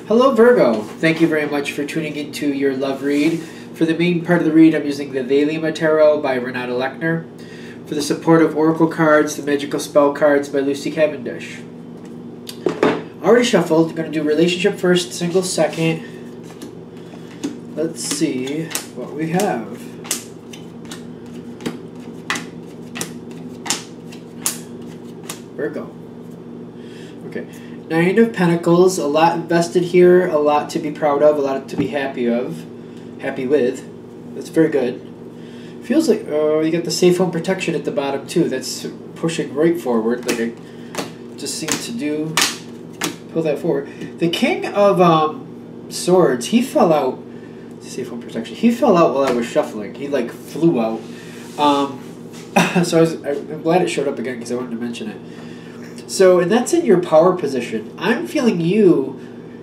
Hello Virgo, thank you very much for tuning into your love read. For the main part of the read, I'm using the Valima Tarot by Renata Lechner. For the supportive oracle cards, the magical spell cards by Lucy Cavendish. Already shuffled, I'm going to do relationship first, single second. Let's see what we have. Virgo. Okay. Nine of Pentacles, a lot invested here, a lot to be proud of, a lot to be happy with. That's very good. Feels like, oh, you got the safe home protection at the bottom too. That's pushing right forward, like I just seem to do. Pull that forward. The King of Swords, he fell out. Safe home protection. He fell out while I was shuffling. He like flew out. So I'm glad it showed up again because I wanted to mention it. So, and that's in your power position. I'm feeling you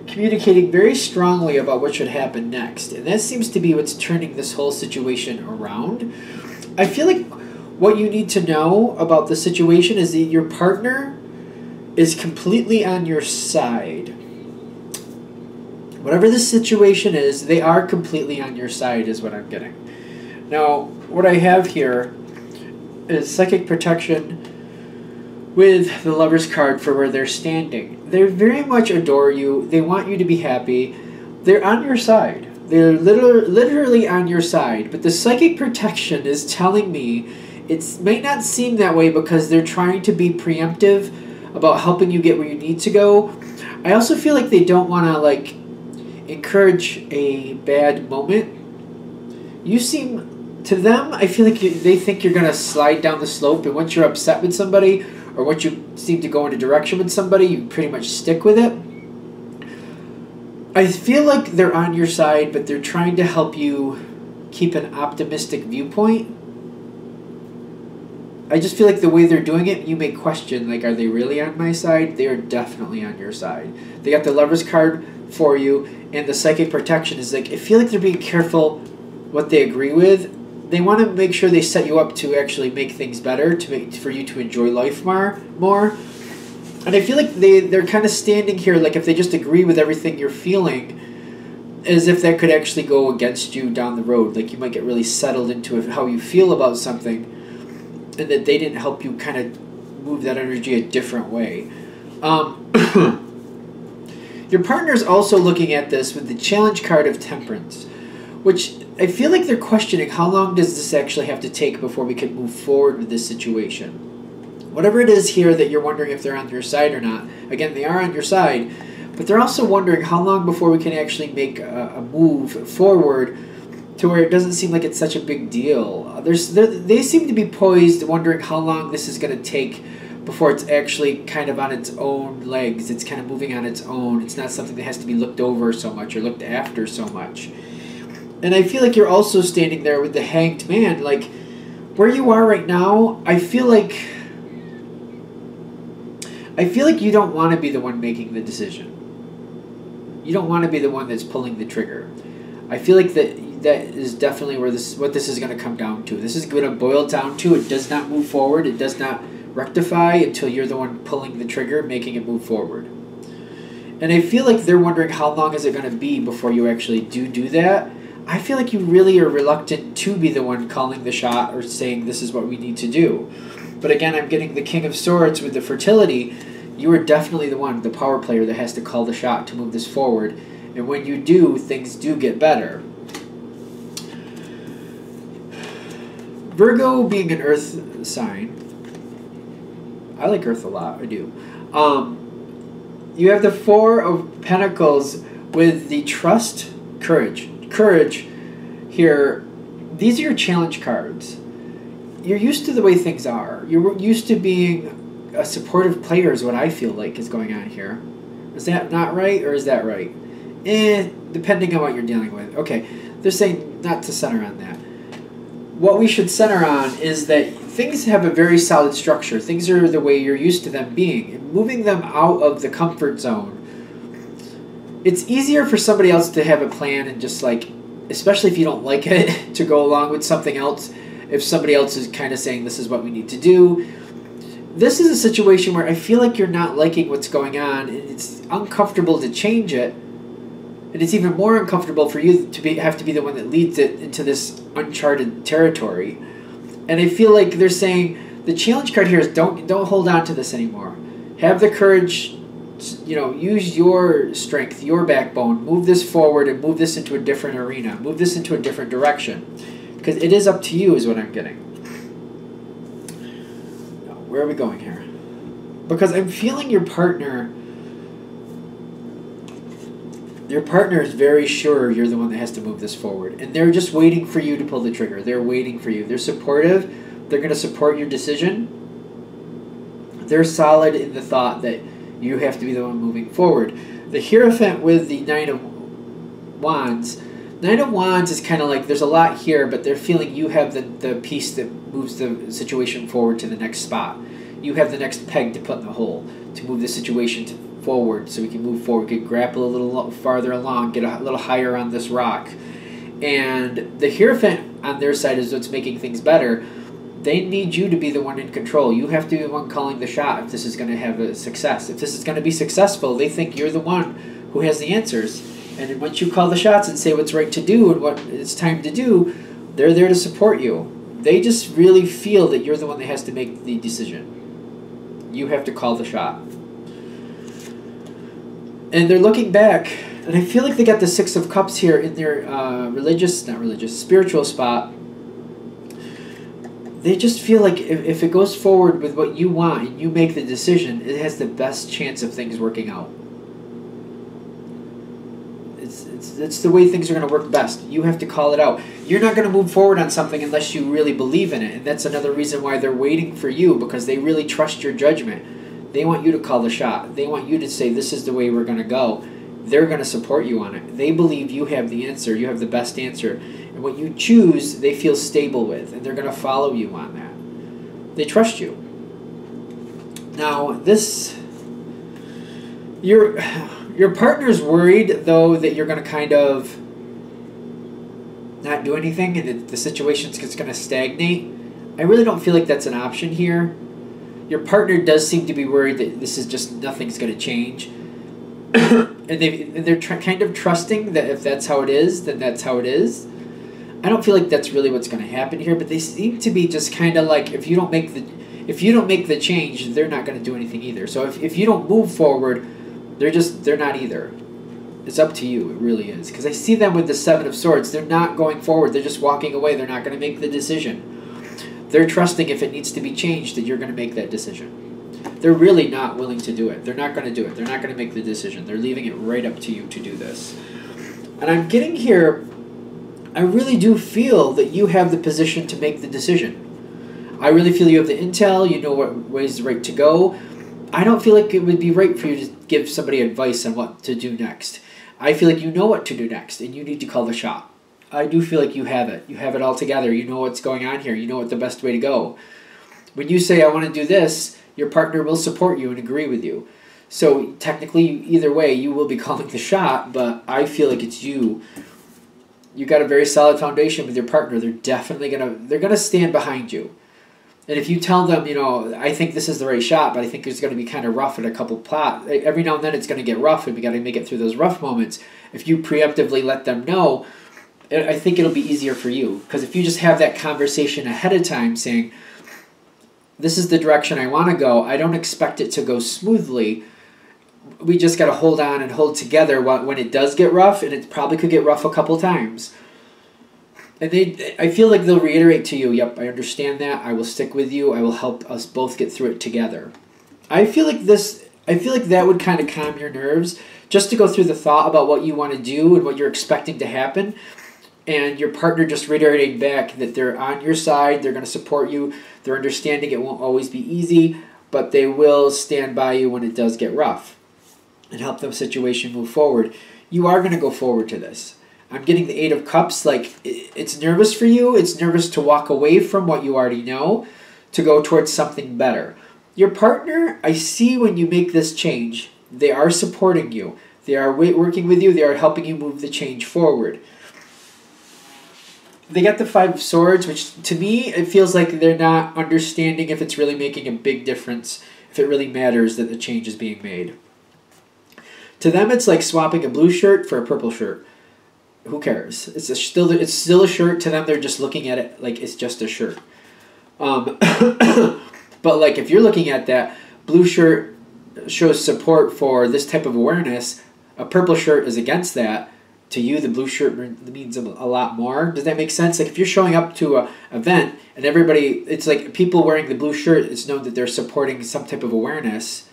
communicating very strongly about what should happen next. And that seems to be what's turning this whole situation around. I feel like what you need to know about the situation is that your partner is completely on your side. Whatever the situation is, they are completely on your side is what I'm getting. Now, what I have here is psychic protection with the Lover's card for where they're standing. They very much adore you. They want you to be happy. They're on your side. They're literally on your side. But the psychic protection is telling me it might not seem that way because they're trying to be preemptive about helping you get where you need to go. I also feel like they don't want to like encourage a bad moment. You seem, to them, I feel like they think you're going to slide down the slope, and once you're upset with somebody, or once you seem to go in a direction with somebody, you pretty much stick with it. I feel like they're on your side, but they're trying to help you keep an optimistic viewpoint. I just feel like the way they're doing it, you may question, like, are they really on my side? They are definitely on your side. They got the Lover's card for you, and the psychic protection is like, I feel like they're being careful what they agree with. They want to make sure they set you up to actually make things better, for you to enjoy life more. And I feel like they're kind of standing here like if they just agree with everything you're feeling, as if that could actually go against you down the road. Like you might get really settled into how you feel about something, and that they didn't help you kind of move that energy a different way. Your partner's also looking at this with the challenge card of Temperance, which I feel like they're questioning how long does this actually have to take before we can move forward with this situation. Whatever it is here that you're wondering if they're on your side or not, again, they are on your side, but they're also wondering how long before we can actually make a move forward to where it doesn't seem like it's such a big deal. They seem to be poised, wondering how long this is going to take before it's actually kind of on its own legs. It's kind of moving on its own. It's not something that has to be looked over so much or looked after so much. And I feel like you're also standing there with the Hanged Man. Like, where you are right now, I feel like you don't want to be the one making the decision. You don't want to be the one that's pulling the trigger. I feel like that is definitely what this is going to come down to. This is going to boil down to it does not move forward. It does not rectify until you're the one pulling the trigger, making it move forward. And I feel like they're wondering how long is it going to be before you actually do that. I feel like you really are reluctant to be the one calling the shot or saying this is what we need to do. But again, I'm getting the King of Swords with the fertility. You are definitely the one, the power player, that has to call the shot to move this forward. And when you do, things do get better. Virgo being an earth sign. I like earth a lot, I do. You have the Four of Pentacles with the Trust, Courage here. These are your challenge cards. You're used to the way things are. You're used to being a supportive player is what I feel like is going on here. Is that not right or is that right? Depending on what you're dealing with. Okay, they're saying not to center on that. What we should center on is that things have a very solid structure. Things are the way you're used to them being. And moving them out of the comfort zone, it's easier for somebody else to have a plan and just like, especially if you don't like it, to go along with something else. If somebody else is kind of saying this is what we need to do. This is a situation where I feel like you're not liking what's going on and it's uncomfortable to change it. And it's even more uncomfortable for you to have to be the one that leads it into this uncharted territory. And I feel like they're saying the challenge card here is don't hold on to this anymore. Have the courage, use your strength, your backbone, move this forward and move this into a different arena. Move this into a different direction. Because it is up to you is what I'm getting. Now, where are we going here? Because I'm feeling your partner is very sure you're the one that has to move this forward. And they're just waiting for you to pull the trigger. They're waiting for you. They're supportive. They're going to support your decision. They're solid in the thought that you have to be the one moving forward. The Hierophant with the Nine of Wands. Nine of Wands is kind of like there's a lot here, but they're feeling you have the piece that moves the situation forward to the next spot. You have the next peg to put in the hole to move the situation forward so we can move forward, we can grapple a little farther along, get a little higher on this rock. And the Hierophant on their side is what's making things better. They need you to be the one in control. You have to be the one calling the shot if this is going to have a success. If this is going to be successful, they think you're the one who has the answers. And then once you call the shots and say what's right to do and what it's time to do, they're there to support you. They just really feel that you're the one that has to make the decision. You have to call the shot. And they're looking back, and I feel like they got the Six of Cups here in their spiritual spot. They just feel like if it goes forward with what you want and you make the decision, it has the best chance of things working out. It's the way things are going to work best. You have to call it out. You're not going to move forward on something unless you really believe in it. And that's another reason why they're waiting for you, because they really trust your judgment. They want you to call the shot. They want you to say, this is the way we're going to go. They're going to support you on it. They believe you have the answer. You have the best answer. And what you choose, they feel stable with. And they're going to follow you on that. They trust you. Now, your partner's worried, though, that you're going to kind of not do anything and that the situation's just going to stagnate. I really don't feel like that's an option here. Your partner does seem to be worried that this is just nothing's going to change. and they're kind of trusting that if that's how it is, then that's how it is. I don't feel like that's really what's going to happen here, but they seem to be just kind of like if you don't make the change, they're not going to do anything either. So if you don't move forward, they're not either. It's up to you. It really is. Because I see them with the Seven of Swords. They're not going forward. They're just walking away. They're not going to make the decision. They're trusting if it needs to be changed that you're going to make that decision. They're really not willing to do it. They're not going to do it. They're not going to make the decision. They're leaving it right up to you to do this. And I'm getting here, I really do feel that you have the position to make the decision. I really feel you have the intel. You know what way is right to go. I don't feel like it would be right for you to give somebody advice on what to do next. I feel like you know what to do next, and you need to call the shot. I do feel like you have it. You have it all together. You know what's going on here. You know what the best way to go. When you say, I want to do this, your partner will support you and agree with you. So technically, either way, you will be calling the shot, but I feel like it's you. You got a very solid foundation with your partner. They're definitely gonna stand behind you. And if you tell them, I think this is the right shot, but I think it's going to be kind of rough at a couple plots. Every now and then it's going to get rough, and we got to make it through those rough moments. If you preemptively let them know, I think it'll be easier for you. Because if you just have that conversation ahead of time saying, this is the direction I want to go, I don't expect it to go smoothly. We just got to hold on and hold together when it does get rough, and it probably could get rough a couple times. And I feel like they'll reiterate to you, yep, I understand that. I will stick with you. I will help us both get through it together. I feel like that would kind of calm your nerves, just to go through the thought about what you want to do and what you're expecting to happen. And your partner just reiterating back that they're on your side, they're going to support you, they're understanding it won't always be easy, but they will stand by you when it does get rough and help the situation move forward. You are going to go forward to this. I'm getting the Eight of Cups, like it's nervous for you. It's nervous to walk away from what you already know to go towards something better. Your partner, I see when you make this change, they are supporting you. They are working with you. They are helping you move the change forward. They got the Five of Swords, which to me, it feels like they're not understanding if it's really making a big difference, if it really matters that the change is being made. To them, it's like swapping a blue shirt for a purple shirt. Who cares? It's still a shirt. To them, they're just looking at it like it's just a shirt. But like if you're looking at that, blue shirt shows support for this type of awareness. A purple shirt is against that. To you, the blue shirt means a lot more. Does that make sense? Like if you're showing up to an event and everybody, it's like people wearing the blue shirt, it's known that they're supporting some type of awareness.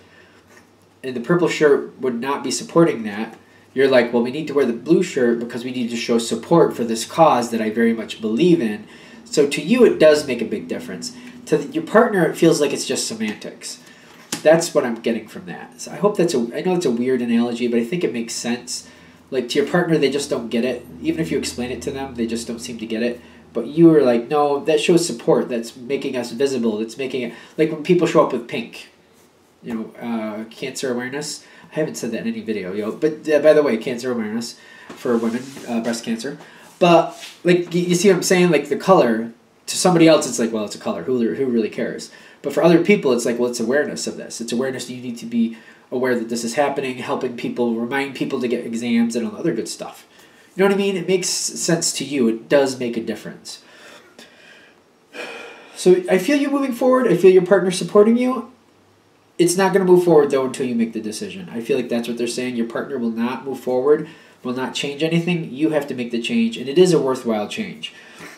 And the purple shirt would not be supporting that. You're like, well, we need to wear the blue shirt because we need to show support for this cause that I very much believe in. So to you, it does make a big difference. To your partner, it feels like it's just semantics. That's what I'm getting from that. So I hope I know it's a weird analogy, but I think it makes sense. Like to your partner, they just don't get it. Even if you explain it to them, they just don't seem to get it. But you are like, no, that shows support. That's making us visible. That's making it, like when people show up with pink, cancer awareness. I haven't said that in any video, but by the way, cancer awareness for women, breast cancer. But like you see what I'm saying? Like the color, to somebody else, it's like, well, it's a color. Who really cares? But for other people, it's like, well, it's awareness of this. It's awareness that you need to be aware that this is happening, helping people, remind people to get exams and all the other good stuff. You know what I mean? It makes sense to you. It does make a difference. So I feel you moving forward. I feel your partner supporting you. It's not going to move forward, though, until you make the decision. I feel like that's what they're saying. Your partner will not move forward, will not change anything. You have to make the change, and it is a worthwhile change.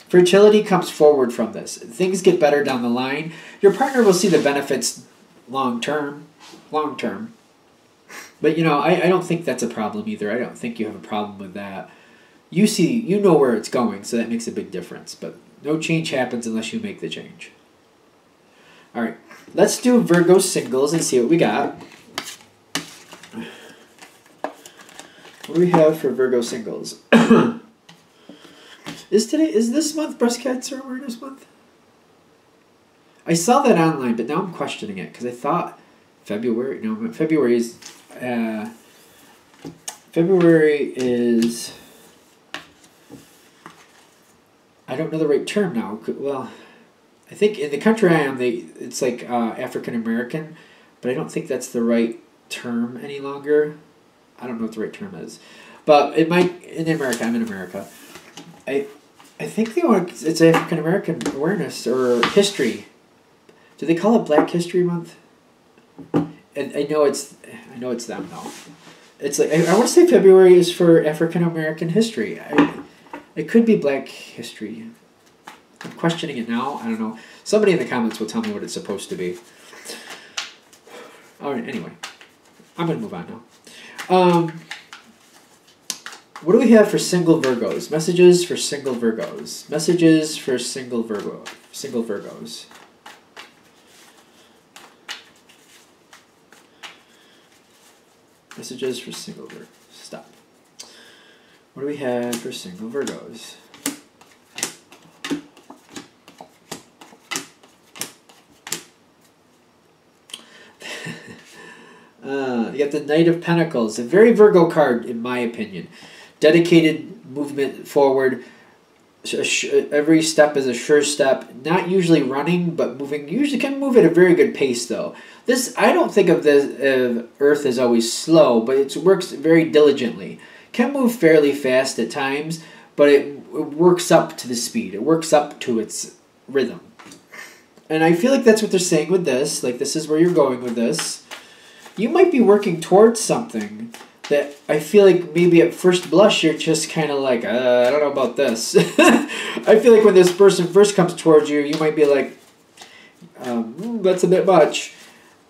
Fertility comes forward from this. Things get better down the line. Your partner will see the benefits long term. But, I don't think that's a problem either. I don't think you have a problem with that. You know where it's going, so that makes a big difference. But no change happens unless you make the change. All right, let's do Virgo singles and see what we got. What do we have for Virgo singles? Is this month Breast Cancer Awareness Month? I saw that online, but now I'm questioning it because I thought February is, I don't know the right term now. Well, I think in the country I am, it's like African American, but I don't think that's the right term any longer. I don't know what the right term is, but it might in America. I'm in America. I think it's African American awareness or history. Do they call it Black History Month? And I know it's them though. It's like I want to say February is for African American history. It could be Black History. I'm questioning it now. I don't know. Somebody in the comments will tell me what it's supposed to be. All right. Anyway, I'm gonna move on now. What do we have for single Virgos? Messages for single Virgos. Messages for single Virgos. Messages for single Virgos. Stop. What do we have for single Virgos? You got the Knight of Pentacles. A very Virgo card, in my opinion. Dedicated movement forward. Every step is a sure step. Not usually running, but moving. Usually can move at a very good pace, though. I don't think of the Earth as always slow, but it works very diligently. Can move fairly fast at times, but it works up to the speed. It works up to its rhythm. And I feel like that's what they're saying with this. Like, this is where you're going with this. You might be working towards something that I feel like maybe at first blush you're just kind of like, I don't know about this. I feel like when this person first comes towards you, you might be like, that's a bit much.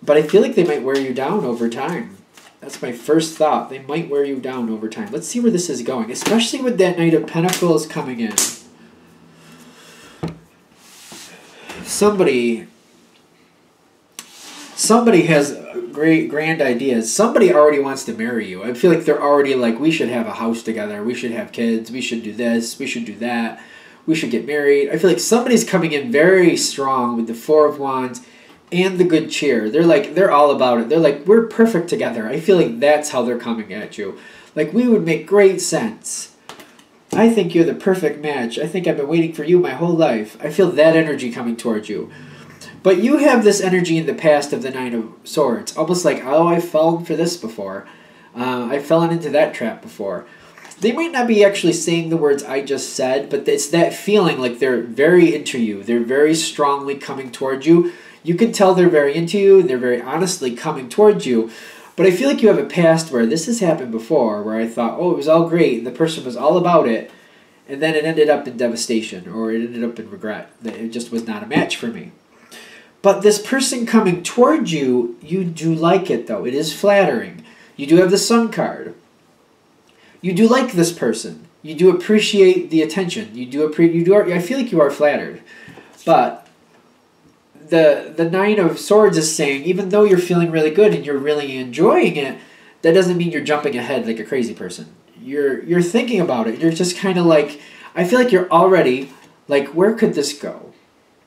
But I feel like they might wear you down over time. That's my first thought. They might wear you down over time. Let's see where this is going, especially with that Knight of Pentacles coming in. Somebody has great grand ideas. Somebody already wants to marry you. I feel like they're already like, we should have a house together. We should have kids. We should do this. We should do that. We should get married. I feel like somebody's coming in very strong with the Four of Wands and the good cheer. They're all about it. They're like, we're perfect together. I feel like that's how they're coming at you. Like, we would make great sense. I think you're the perfect match. I think I've been waiting for you my whole life. I feel that energy coming towards you. But you have this energy in the past of the Nine of Swords. Almost like, oh, I've fallen for this before. I've fallen into that trap before. They might not be actually saying the words I just said, but it's that feeling like they're very into you. They're very strongly coming towards you. You can tell they're very into you, and they're very honestly coming towards you. But I feel like you have a past where this has happened before, where I thought, oh, it was all great, and the person was all about it, and then it ended up in devastation, or it ended up in regret. That it just was not a match for me. But this person coming towards you, you do like it, though. It is flattering. You do have the Sun card. You do like this person. You do appreciate the attention. I feel like you are flattered. But the Nine of Swords is saying, even though you're feeling really good and you're really enjoying it, that doesn't mean you're jumping ahead like a crazy person. You're thinking about it. You're just kind of like, I feel like you're already like, where could this go?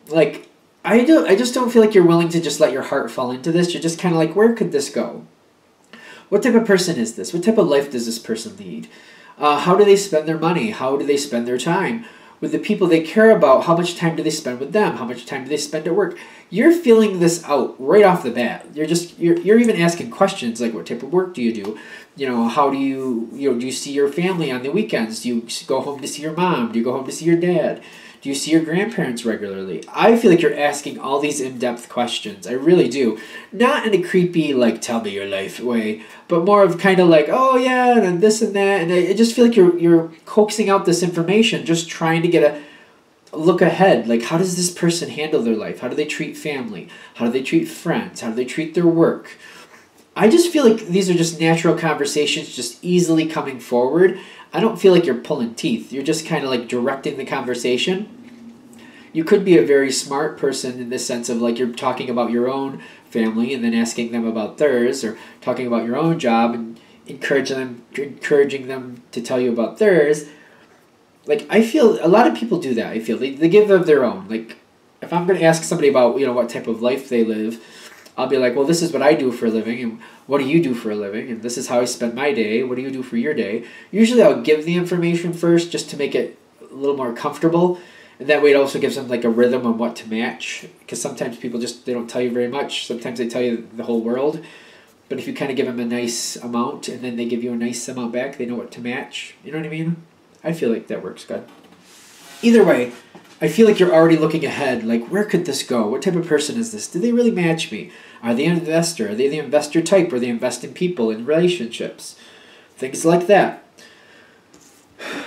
Like, I just don't feel like you're willing to just let your heart fall into this. You're just kind of like, where could this go? What type of person is this? What type of life does this person lead? How do they spend their money? How do they spend their time? With the people they care about, how much time do they spend with them? How much time do they spend at work? You're feeling this out right off the bat. You're even asking questions like, what type of work do you do? How do you see your family on the weekends? Do you go home to see your mom? Do you go home to see your dad? Do you see your grandparents regularly? I feel like you're asking all these in-depth questions. I really do. Not in a creepy, like, tell me your life way, but more of kind of like, oh yeah, and this and that. And I just feel like you're coaxing out this information, just trying to get a look ahead. Like, how does this person handle their life? How do they treat family? How do they treat friends? How do they treat their work? I just feel like these are just natural conversations just easily coming forward. I don't feel like you're pulling teeth. You're just kind of like directing the conversation. You could be a very smart person in the sense of like you're talking about your own family and then asking them about theirs, or talking about your own job and encouraging them to tell you about theirs. Like, I feel a lot of people do that. I feel they give of their own. Like, if I'm going to ask somebody about, what type of life they live, I'll be like, well, this is what I do for a living, and what do you do for a living, and this is how I spend my day. What do you do for your day? Usually I'll give the information first just to make it a little more comfortable, and that way it also gives them like a rhythm on what to match, because sometimes people they don't tell you very much. Sometimes they tell you the whole world, but if you kind of give them a nice amount and then they give you a nice amount back, they know what to match. You know what I mean? I feel like that works good. Either way, I feel like you're already looking ahead, like, where could this go? What type of person is this? Do they really match me? Are they an investor? Are they the investor type? Or they invest in people, in relationships? Things like that.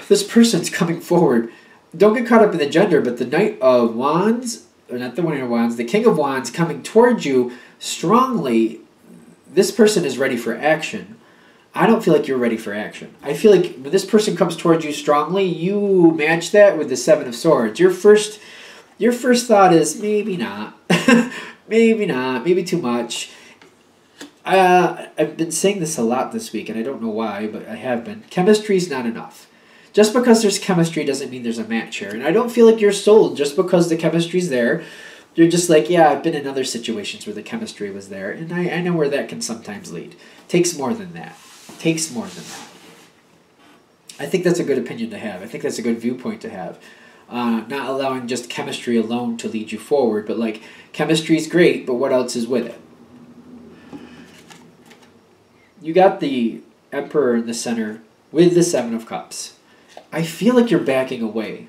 This person's coming forward. Don't get caught up in the gender, but the Knight of Wands, or not the Knight of Wands, the King of Wands coming towards you strongly, this person is ready for action. I don't feel like you're ready for action. I feel like when this person comes towards you strongly, you match that with the Seven of Swords. Your first thought is, maybe not. Maybe not. Maybe too much. I've been saying this a lot this week, and I don't know why, but I have been. Chemistry's not enough. Just because there's chemistry doesn't mean there's a match here. And I don't feel like you're sold just because the chemistry's there. You're just like, yeah, I've been in other situations where the chemistry was there, and I know where that can sometimes lead. Takes more than that. Takes more than that. I think that's a good opinion to have. I think that's a good viewpoint to have. Not allowing just chemistry alone to lead you forward, but like, chemistry's great, but what else is with it? You got the Emperor in the center with the Seven of Cups. I feel like you're backing away.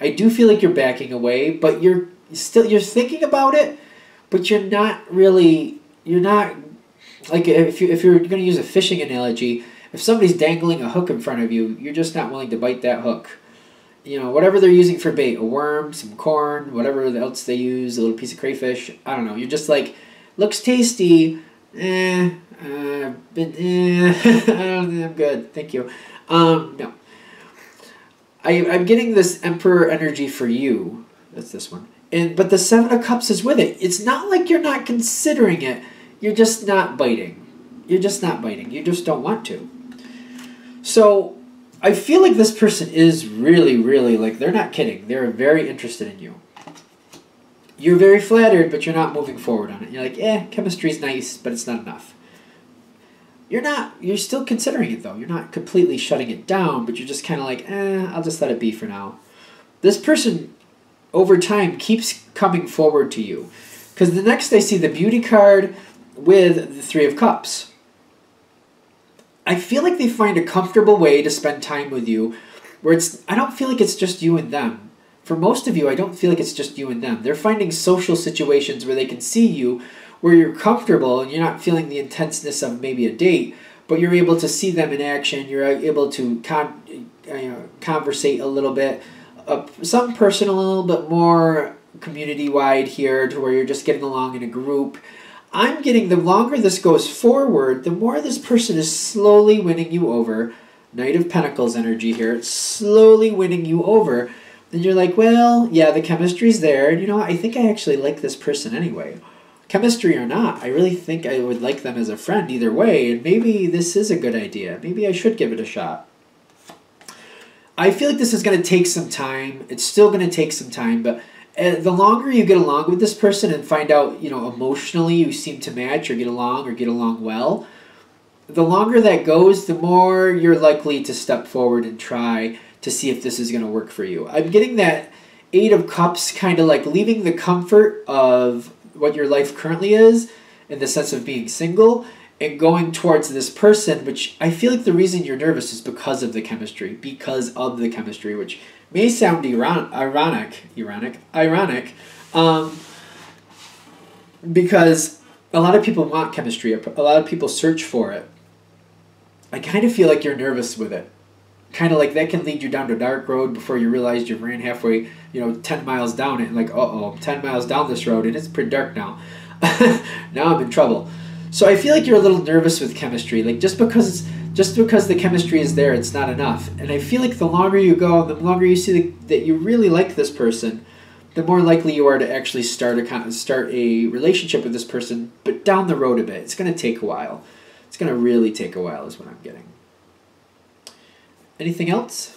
I do feel like you're backing away, but you're thinking about it, but you're not like, if you're going to use a fishing analogy, if somebody's dangling a hook in front of you, you're just not willing to bite that hook. Whatever they're using for bait, a worm, some corn, whatever else they use, a little piece of crayfish, I don't know. You're just like, looks tasty, I'm good, thank you. No. I'm getting this Emperor energy for you. That's this one. But the Seven of Cups is with it. It's not like you're not considering it. You're just not biting. You're just not biting. You just don't want to. So I feel like this person is really, really, like, they're not kidding. They're very interested in you. You're very flattered, but you're not moving forward on it. You're like, chemistry's nice, but it's not enough. You're still considering it, though. You're not completely shutting it down, but you're just kind of like, I'll just let it be for now. This person, over time, keeps coming forward to you. Because the next I see the Beauty card with the Three of Cups. I feel like they find a comfortable way to spend time with you where I don't feel like it's just you and them. For most of you, I don't feel like it's just you and them. They're finding social situations where they can see you, where you're comfortable and you're not feeling the intenseness of maybe a date, but you're able to see them in action. You're able to conversate a little bit, some personal, a little bit more community-wide here, to where you're just getting along in a group. I'm getting, the longer this goes forward, the more this person is slowly winning you over. Knight of Pentacles energy here. It's slowly winning you over. And you're like, well, yeah, the chemistry's there. And you know what? I think I actually like this person anyway. Chemistry or not, I really think I would like them as a friend either way. And maybe this is a good idea. Maybe I should give it a shot. I feel like this is going to take some time. It's still going to take some time, but the longer you get along with this person and find out, you know, emotionally you seem to match or get along well, the longer that goes, the more you're likely to step forward and try to see if this is going to work for you. I'm getting that Eight of Cups, kind of like leaving the comfort of what your life currently is in the sense of being single and going towards this person, which I feel like the reason you're nervous is because of the chemistry, which may sound ironic, because a lot of people want chemistry. A lot of people search for it. I kind of feel like you're nervous with it. Kind of like that can lead you down a dark road before you realize you ran halfway, 10 miles down it, and like, uh-oh, I'm 10 miles down this road, and it's pretty dark now. Now I'm in trouble. So I feel like you're a little nervous with chemistry. Like just because the chemistry is there, it's not enough. And I feel like the longer you go, the longer you see that you really like this person, the more likely you are to actually start a relationship with this person, but down the road a bit. It's going to take a while. It's going to really take a while is what I'm getting. Anything else?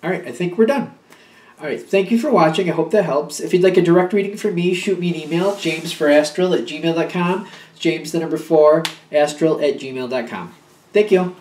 All right, I think we're done. All right, thank you for watching. I hope that helps. If you'd like a direct reading from me, shoot me an email, jamesforastral@gmail.com. James, the number 4, astral@gmail.com. Thank you.